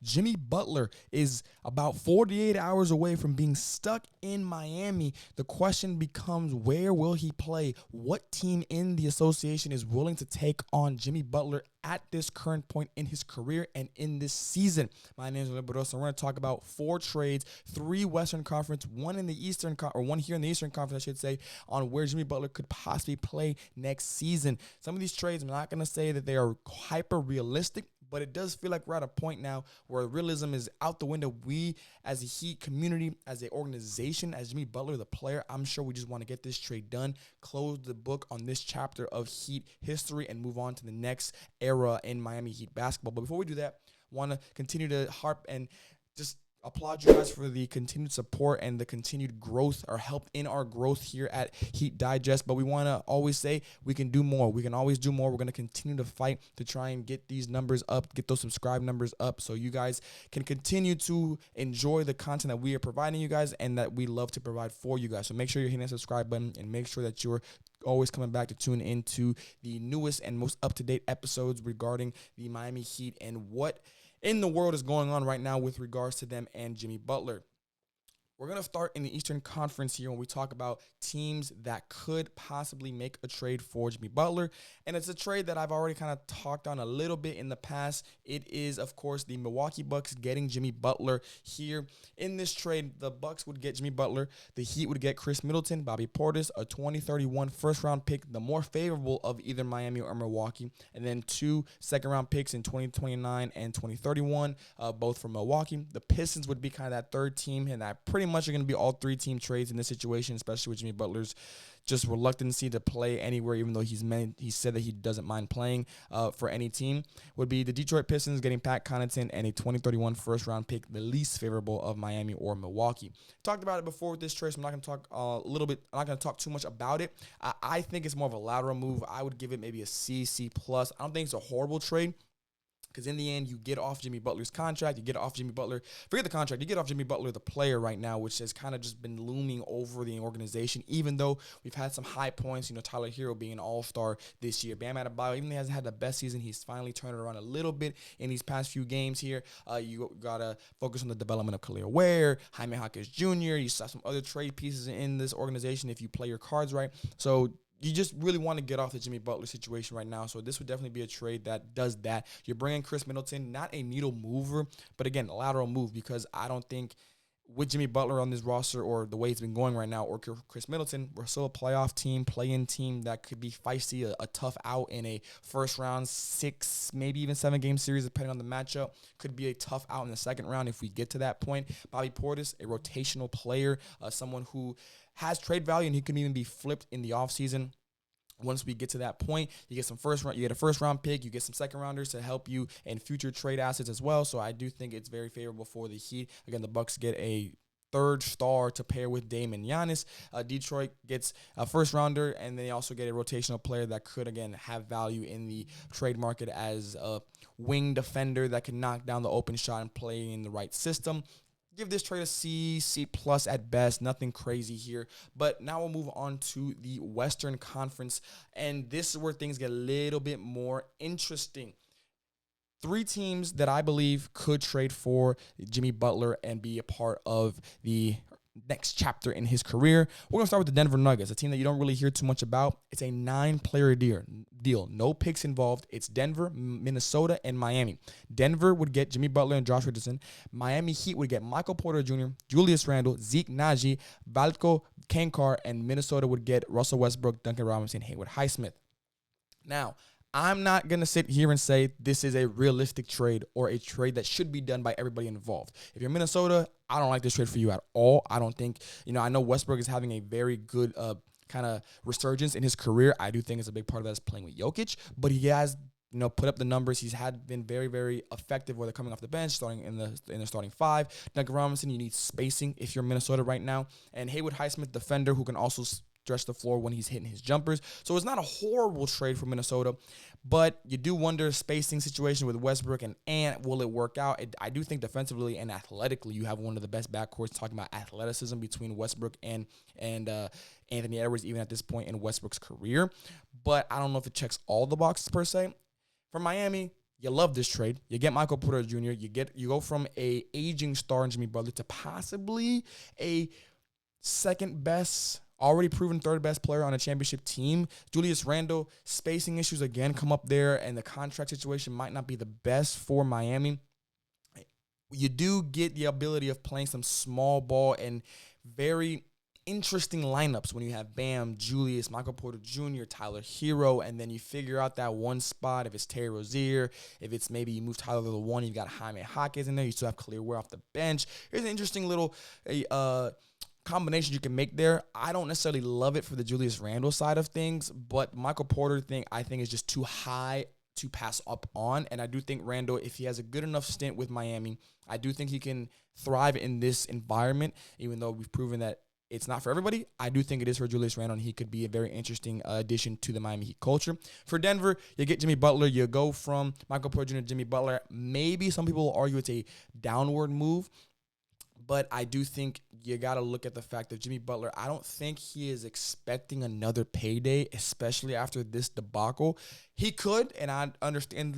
Jimmy Butler is about 48 hours away from being stuck in Miami. The question becomes, where will he play? What team in the association is willing to take on Jimmy Butler at this current point in his career and in this season? My name is Manuel Buroz, and we're going to talk about 4 trades, 3 Western Conference, one in the Eastern or one here in the Eastern Conference, I should say, on where Jimmy Butler could possibly play next season. Some of these trades, I'm not going to say that they are hyper realistic, but it does feel like we're at a point now where realism is out the window. We, as a Heat community, as an organization, as Jimmy Butler, the player, I'm sure we just want to get this trade done, close the book on this chapter of Heat history, and move on to the next era in Miami Heat basketball. But before we do that, I want to continue to harp and just applaud you guys for the continued support and the continued growth or help in our growth here at Heat Digest. But we want to always say we can do more. We can always do more. We're going to continue to fight to try and get these numbers up, get those subscribe numbers up, so you guys can continue to enjoy the content that we are providing you guys and that we love to provide for you guys. So make sure you're hitting that subscribe button and make sure that you're always coming back to tune into the newest and most up-to-date episodes regarding the Miami Heat and what in the world is going on right now with regards to them and Jimmy Butler. We're going to start in the Eastern Conference here when we talk about teams that could possibly make a trade for Jimmy Butler. And it's a trade that I've already kind of talked on a little bit in the past. It is, of course, the Milwaukee Bucks getting Jimmy Butler here. In this trade, the Bucks would get Jimmy Butler. The Heat would get Chris Middleton, Bobby Portis, a 2031 first-round pick, the more favorable of either Miami or Milwaukee, and then 2 second-round picks in 2029 and 2031, both from Milwaukee. The Pistons would be kind of that third team, and that pretty much are going to be all 3-team trades in this situation, especially with Jimmy Butler's just reluctancy to play anywhere, even though he said that he doesn't mind playing for any team. Would be the Detroit Pistons getting Pat Connaughton and a 2031 first-round pick, the least favorable of Miami or Milwaukee. Talked about it before with this trade, so I'm not going to talk I'm not going to talk too much about it. I think it's more of a lateral move. I would give it maybe a C+. I don't think it's a horrible trade, because in the end, you get off Jimmy Butler's contract. You get off Jimmy Butler. Forget the contract. You get off Jimmy Butler, the player right now, which has kind of just been looming over the organization, even though we've had some high points. Tyler Hero being an all-star this year. Bam Adebayo, even though he hasn't had the best season, he's finally turned it around a little bit in these past few games here. You got to focus on the development of Khalil Ware, Jaime Jaquez Jr. You saw some other trade pieces in this organization if you play your cards right. So you just really want to get off the Jimmy Butler situation right now. So this would definitely be a trade that does that. You're bringing Chris Middleton, not a needle mover, but again, a lateral move, because I don't think with Jimmy Butler on this roster or the way it's been going right now, or Chris Middleton, we're still a playoff team, play-in team that could be feisty, a tough out in a first round, 6, maybe even 7-game series, depending on the matchup. Could be a tough out in the second round if we get to that point. Bobby Portis, a rotational player, someone who has trade value, and he can even be flipped in the offseason. Once we get to that point, you get a first round pick, you get some second rounders to help you in future trade assets as well. So I do think it's very favorable for the Heat. Again, the Bucks get a third star to pair with Dame and Giannis. Detroit gets a first rounder, and they also get a rotational player that could, again, have value in the trade market as a wing defender that can knock down the open shot and play in the right system. Give this trade a C+ at best. Nothing crazy here. But now we'll move on to the Western Conference, and this is where things get a little bit more interesting. 3 teams that I believe could trade for Jimmy Butler and be a part of the next chapter in his career. We're going to start with the Denver Nuggets, a team that you don't really hear too much about. It's a 9-player deal. No picks involved. It's Denver, Minnesota, and Miami. Denver would get Jimmy Butler and Josh Richardson. Miami Heat would get Michael Porter Jr., Julius Randle, Zeke Naji, Vlatko Kankar, and Minnesota would get Russell Westbrook, Duncan Robinson, Haywood Highsmith. Now, I'm not going to sit here and say this is a realistic trade or a trade that should be done by everybody involved. If you're Minnesota, I don't like this trade for you at all. I don't think, I know Westbrook is having a very good kind of resurgence in his career. I do think it's a big part of that is playing with Jokic, but he has put up the numbers. He's been very, very effective, whether coming off the bench, starting in the starting 5. Duncan Robinson, you need spacing if you're Minnesota right now. And Haywood Highsmith, defender who can also stretch the floor when he's hitting his jumpers. So it's not a horrible trade for Minnesota, but you do wonder spacing situation with Westbrook and Ant, will it work out? I do think defensively and athletically, you have one of the best backcourts, talking about athleticism between Westbrook and Anthony Edwards, even at this point in Westbrook's career. But I don't know if it checks all the boxes per se. For Miami, You love this trade. You get Michael Porter Jr. You go from a aging star in Jimmy Butler to possibly a second best, already proven third best player on a championship team. Julius Randle, spacing issues again come up there, and the contract situation might not be the best for Miami. You do get the ability of playing some small ball and very interesting lineups when you have Bam, Julius, Michael Porter Jr., Tyler Hero, and then you figure out that one spot, if it's Terry Rozier, if it's maybe you move Tyler to the one, you've got Jaime Jaquez in there, you still have Khalil Ware off the bench. Here's an interesting little combination you can make there. I don't necessarily love it for the Julius Randle side of things, but Michael Porter thing I think is just too high to pass up on. And I do think Randle, if he has a good enough stint with Miami, I do think he can thrive in this environment, even though we've proven that it's not for everybody. I do think it is for Julius Randle, and he could be a very interesting addition to the Miami Heat culture. For Denver, you get Jimmy Butler. You go from Michael Porter Jr. to Jimmy Butler. Maybe some people will argue it's a downward move, but I do think you got to look at the fact that Jimmy Butler, I don't think he is expecting another payday, especially after this debacle. He could, and I understand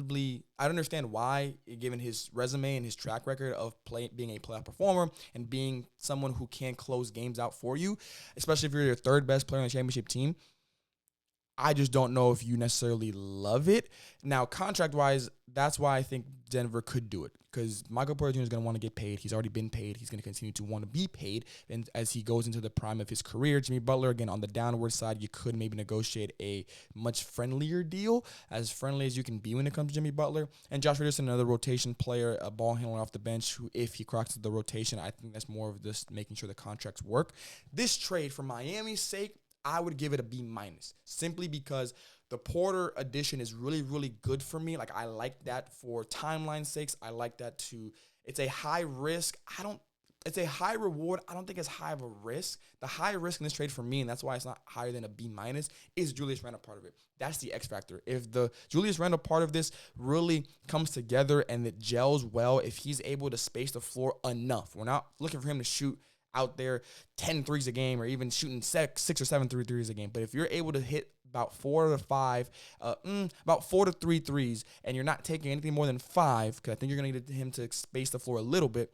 why, given his resume and his track record of being a playoff performer and being someone who can close games out for you, especially if you're your third best player on the championship team. I just don't know if you necessarily love it. Now, contract-wise, that's why I think Denver could do it, because Michael Porter Jr. is going to want to get paid. He's already been paid. He's going to continue to want to be paid. And as he goes into the prime of his career, Jimmy Butler, again, on the downward side, you could maybe negotiate a much friendlier deal, as friendly as you can be when it comes to Jimmy Butler. And Josh Richardson, another rotation player, a ball handler off the bench, who, if he cracks the rotation, I think that's more of just making sure the contracts work. This trade, for Miami's sake, I would give it a B-, simply because the Porter addition is really, really good for me. Like, I like that for timeline sakes. I like that too. It's a high risk. It's a high reward. I don't think it's high of a risk. The high risk in this trade for me, and that's why it's not higher than a B-, is Julius Randle part of it. That's the X factor. If the Julius Randle part of this really comes together and it gels well, if he's able to space the floor enough, we're not looking for him to shoot out there 10 threes a game or even shooting 6 or 7 threes a game. But if you're able to hit about 4 to 3 threes, and you're not taking anything more than 5, because I think you're going to need him to space the floor a little bit,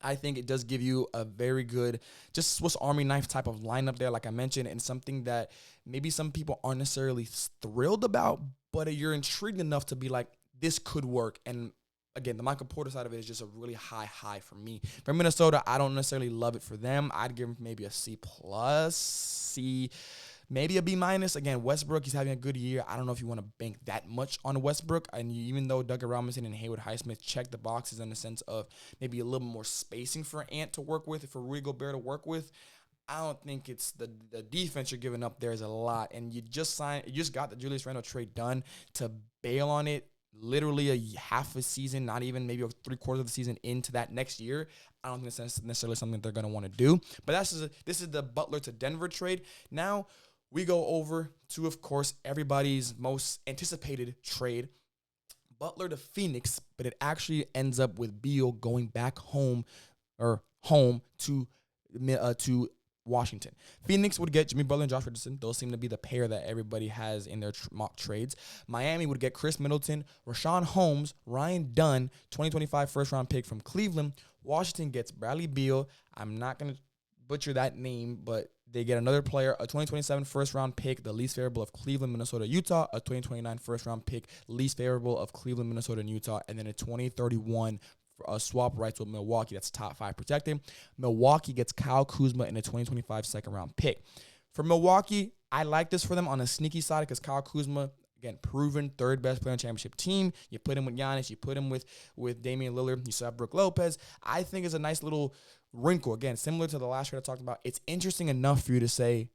I think it does give you a very good, just Swiss Army knife type of lineup there, like I mentioned, and something that maybe some people aren't necessarily thrilled about, but you're intrigued enough to be like, this could work. And again, the Michael Porter side of it is just a really high for me. For Minnesota, I don't necessarily love it for them. I'd give them maybe a C+, maybe a B-. Again, Westbrook, he's having a good year. I don't know if you want to bank that much on Westbrook. And even though Duncan Robinson and Haywood Highsmith check the boxes in the sense of maybe a little more spacing for Ant to work with, for Rudy Gobert to work with, I don't think it's the defense you're giving up there is a lot. And you just got the Julius Randle trade done to bail on it literally a half a season, not even maybe 3/4 of the season into that next year. I don't think that's necessarily something that they're going to want to do. But this is the Butler to Denver trade. Now we go over to, of course, everybody's most anticipated trade, Butler to Phoenix, but it actually ends up with Beal going back home to Washington. Phoenix would get Jimmy Butler and Josh Richardson. Those seem to be the pair that everybody has in their mock trades. Miami would get Chris Middleton, Rashawn Holmes, Ryan Dunn, 2025 first-round pick from Cleveland. Washington gets Bradley Beal. I'm not going to butcher that name, but they get another player, a 2027 first-round pick, the least favorable of Cleveland, Minnesota, Utah, a 2029 first-round pick, least favorable of Cleveland, Minnesota, and Utah, and then a 2031 swap rights with Milwaukee. That's top 5 protected. Milwaukee gets Kyle Kuzma in a 2025 second-round pick. For Milwaukee, I like this for them on a sneaky side because Kyle Kuzma, again, proven third best player on championship team. You put him with Giannis. You put him with Damian Lillard. You still have Brook Lopez. I think it's a nice little wrinkle. Again, similar to the last trade I talked about. It's interesting enough for you to say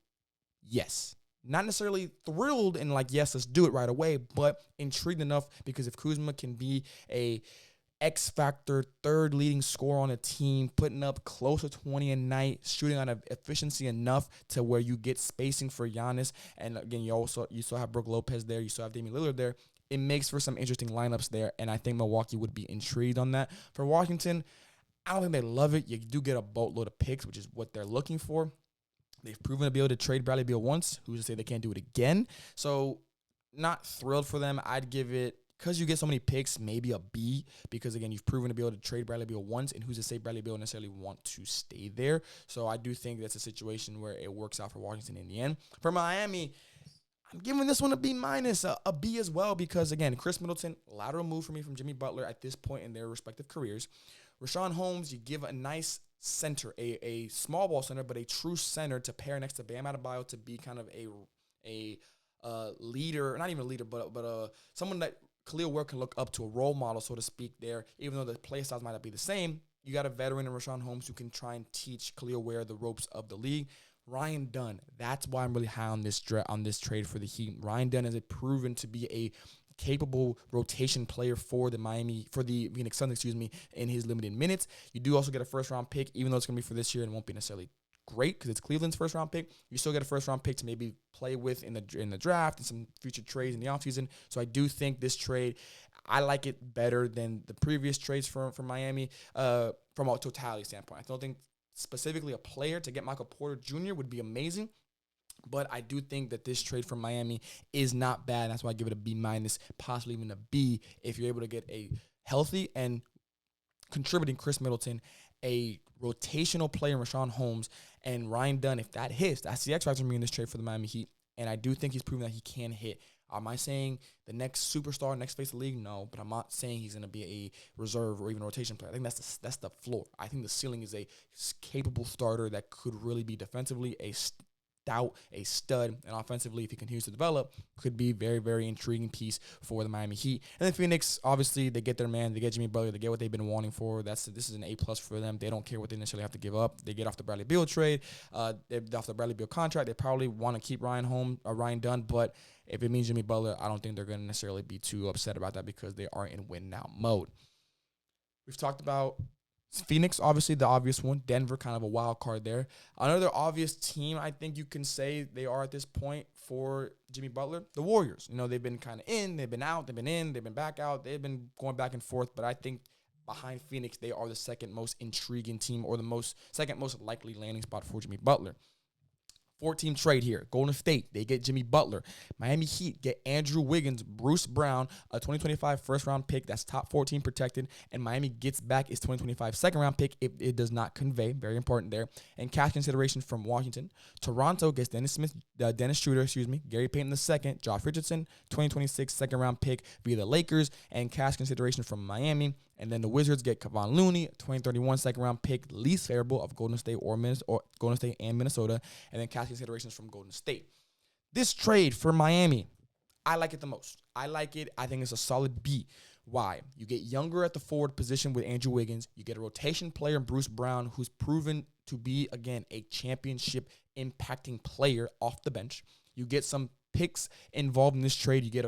yes. Not necessarily thrilled and like, yes, let's do it right away, but intrigued enough because if Kuzma can be a X factor, third leading scorer on a team, putting up close to 20 a night, shooting on efficiency enough to where you get spacing for Giannis. And again, you still have Brook Lopez there. You still have Damian Lillard there. It makes for some interesting lineups there. And I think Milwaukee would be intrigued on that. For Washington, I don't think they love it. You do get a boatload of picks, which is what they're looking for. They've proven to be able to trade Bradley Beal once. Who's to say they can't do it again? So not thrilled for them. I'd give it, because you get so many picks, maybe a B, because, again, you've proven to be able to trade Bradley Beal once, and who's to say Bradley Beal necessarily want to stay there. So I do think that's a situation where it works out for Washington in the end. For Miami, I'm giving this one a B minus, a B as well, because, again, Chris Middleton, lateral move for me from Jimmy Butler at this point in their respective careers. Rashawn Holmes, you give a nice center, a small ball center, but a true center to pair next to Bam Adebayo to be kind of a leader, not even a leader, but someone that Khalil Ware can look up to, a role model, so to speak, there. Even though the play styles might not be the same, you got a veteran in Rashawn Holmes who can try and teach Khalil Ware the ropes of the league. Ryan Dunn, that's why I'm really high on this trade for the Heat. Ryan Dunn has proven to be a capable rotation player for the Phoenix Suns, in his limited minutes. You do also get a first-round pick, even though it's going to be for this year and won't be necessarily great because it's Cleveland's first-round pick. You still get a first-round pick to maybe play with in the draft and some future trades in the offseason. So I do think this trade, I like it better than the previous trades from Miami from a totality standpoint. I don't think specifically a player to get Michael Porter Jr. would be amazing, but I do think that this trade from Miami is not bad. That's why I give it a B minus, possibly even a B, if you're able to get a healthy and contributing Chris Middleton, a rotational player in Rashawn Holmes, and Ryan Dunn. If that hits, that's the X factor for me in this trade for the Miami Heat. And I do think he's proven that he can hit. Am I saying the next superstar, next face of the league? No, but I'm not saying he's going to be a reserve or even a rotation player. I think that's the floor. I think the ceiling is a capable starter that could really be defensively a stout, a stud, and offensively, if he continues to develop, could be very, very intriguing piece for the Miami Heat. And then Phoenix, obviously, they get their man, they get Jimmy Butler, they get what they've been wanting for. This is an A+ for them. They don't care what they necessarily have to give up. They get off the Bradley Beal trade, they're off the Bradley Beal contract. They probably want to keep Ryan Dunn, but if it means Jimmy Butler, I don't think they're going to necessarily be too upset about that because they are in win-now mode. We've talked about Phoenix, obviously the obvious one. Denver, kind of a wild card there. Another obvious team I think you can say they are at this point for Jimmy Butler, the Warriors. They've been kind of in, they've been out, they've been in, they've been back out. They've been going back and forth, but I think behind Phoenix, they are the second most intriguing team or the second most likely landing spot for Jimmy Butler. 4-team trade here. Golden State, they get Jimmy Butler. Miami Heat get Andrew Wiggins, Bruce Brown, a 2025 first-round pick that's top 14 protected, and Miami gets back its 2025 second-round pick if it does not convey. Very important there. And cash consideration from Washington. Toronto gets Dennis Schroeder, Gary Payton II, Josh Richardson, 2026 second-round pick via the Lakers, and cash consideration from Miami. And then the Wizards get Kevon Looney, 2031 second-round pick, least favorable of Golden State Golden State and Minnesota, and then cash considerations from Golden State. This trade for Miami, I like it the most. I like it. I think it's a solid B. Why? You get younger at the forward position with Andrew Wiggins. You get a rotation player in Bruce Brown, who's proven to be, again, a championship impacting player off the bench. You get some picks involved in this trade. You get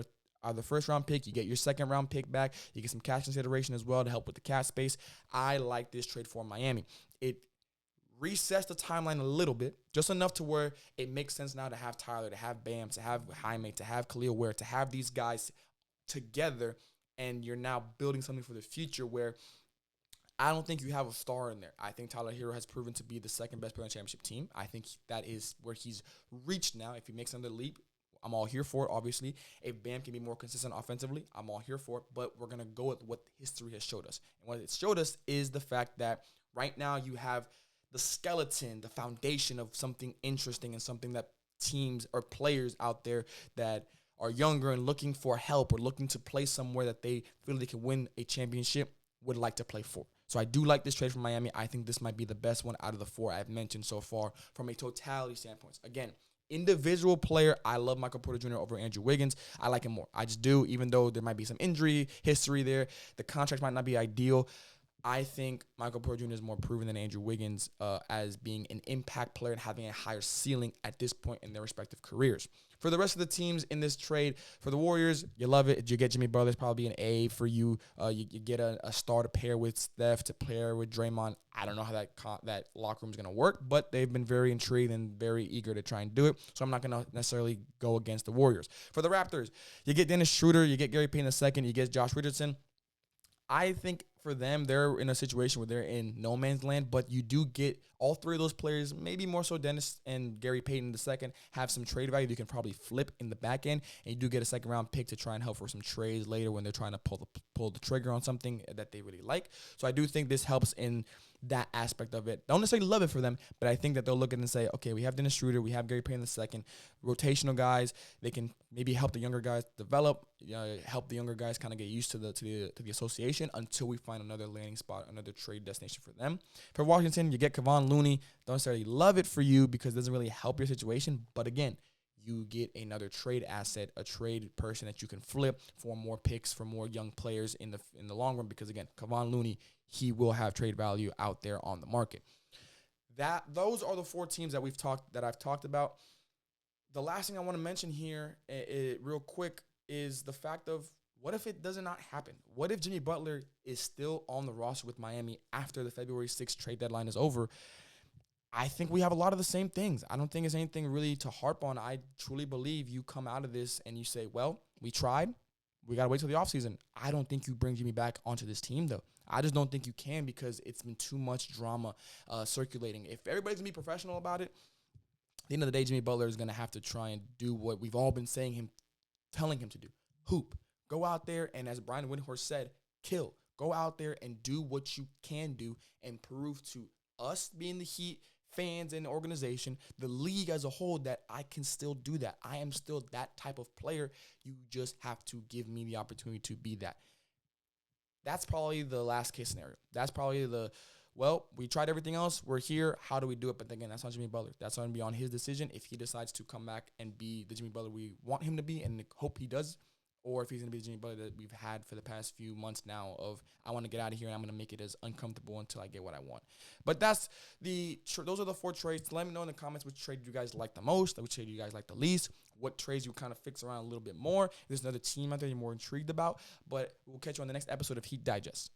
the first-round pick, you get your second-round pick back, you get some cash consideration as well to help with the cap space. I like this trade for Miami. It resets the timeline a little bit, just enough to where it makes sense now to have Tyler, to have Bam, to have Jaime, to have Khalil Ware, to have these guys together, and you're now building something for the future where I don't think you have a star in there. I think Tyler Hero has proven to be the second-best player on the championship team. I think that is where he's reached now. If he makes another leap, I'm all here for it, obviously. If Bam can be more consistent offensively, I'm all here for it. But we're going to go with what history has showed us. And what it showed us is the fact that right now you have the skeleton, the foundation of something interesting and something that teams or players out there that are younger and looking for help or looking to play somewhere that they feel they can win a championship would like to play for. So I do like this trade from Miami. I think this might be the best one out of the four I've mentioned so far from a totality standpoint. Again, individual player, I love Michael Porter Jr. over Andrew Wiggins. I like him more. I just do, even though there might be some injury history there. The contract might not be ideal. I think Michael Porter Jr. is more proven than Andrew Wiggins as being an impact player and having a higher ceiling at this point in their respective careers. For the rest of the teams in this trade, for the Warriors, you love it. You get Jimmy Butler, it's probably an A for you. You get a star to pair with Steph, to pair with Draymond. I don't know how that locker room is going to work, but they've been very intrigued and very eager to try and do it. So I'm not going to necessarily go against the Warriors. For the Raptors, you get Dennis Schroeder, you get Gary Payton II, you get Josh Richardson. I think for them, they're in a situation where they're in no man's land, but you do get all three of those players, maybe more so Dennis and Gary Payton the second, have some trade value you can probably flip in the back end, and you do get a second round pick to try and help for some trades later when they're trying to pull the trigger on something that they really like. So I do think this helps in that aspect of it. Don't necessarily love it for them, but I think that they'll look at it and say, okay, we have Dennis Schroeder, we have Gary Payton the second, rotational guys. They can maybe help the younger guys develop, help the younger guys kind of get used to the association until we find another landing spot, another trade destination for them. For Washington, you get Kevon Looney. Don't necessarily love it for you because it doesn't really help your situation, but again, you get another trade asset, a trade person that you can flip for more picks, for more young players in the long run. Because again, Kevon Looney, he will have trade value out there on the market. Those are the four teams that I've talked about. The last thing I want to mention here, real quick, is the fact of what if it does not happen? What if Jimmy Butler is still on the roster with Miami after the February 6th trade deadline is over? I think we have a lot of the same things. I don't think it's anything really to harp on. I truly believe you come out of this and you say, well, we tried. We got to wait till the offseason. I don't think you bring Jimmy back onto this team, though. I just don't think you can because it's been too much drama circulating. If everybody's going to be professional about it, at the end of the day, Jimmy Butler is going to have to try and do what we've all been telling him to do. Hoop. Go out there and, as Brian Windhorst said, kill. Go out there and do what you can do and prove to us being the Heat, fans and the organization, the league as a whole, that I can still do that. I am still that type of player. You just have to give me the opportunity to be that. That's probably the last case scenario. That's probably we tried everything else. We're here. How do we do it? But again, that's on Jimmy Butler. That's going to be on his decision if he decides to come back and be the Jimmy Butler we want him to be and hope he does, or if he's going to be the Jimmy Butler that we've had for the past few months now of I want to get out of here and I'm going to make it as uncomfortable until I get what I want. But those are the four trades. Let me know in the comments which trade you guys like the most, which trade you guys like the least, what trades you kind of fix around a little bit more. If there's another team out there you're more intrigued about. But we'll catch you on the next episode of Heat Digest.